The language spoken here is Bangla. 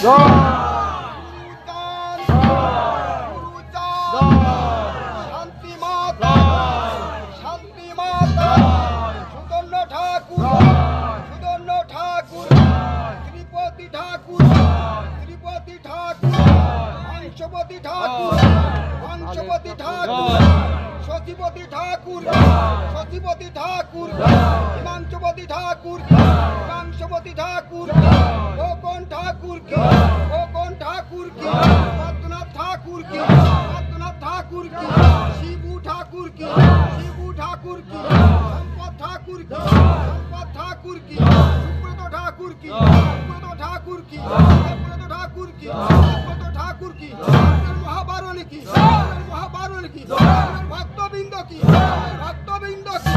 শান্তি মাতা, শান্তি মাতা, সুদর্ণ ঠাকুর, সুদর্ণ ঠাকুর, শ্রীপতি ঠাকুর, শ্রীপতি ঠাকুর, হংসপতি ঠাকুর, হংসপতি ঠাকুর, সচিপতি ঠাকুর, সচিপতি ঠাকুর, হিমাংশপতি ঠাকুর, হিমাংশপতি ঠাকুর, খোকন ঠাকুর কি, খোকন ঠাকুর কি, পদ্মনাথ ঠাকুর কি, পদ্মনাথ ঠাকুর কি, শিবু ঠাকুর কি, শিবু ঠাকুর কি, সম্পদ ঠাকুর কি, সম্পদ ঠাকুর কি, সুব্রত ঠাকুর কি, সুব্রত ঠাকুর কি, সুব্রত ঠাকুর কি, সুব্রত ঠাকুর কি, মহাবারণ কি, মহাবারণ কি, ভক্তবৃন্দ কি, ভক্তবৃন্দ কি,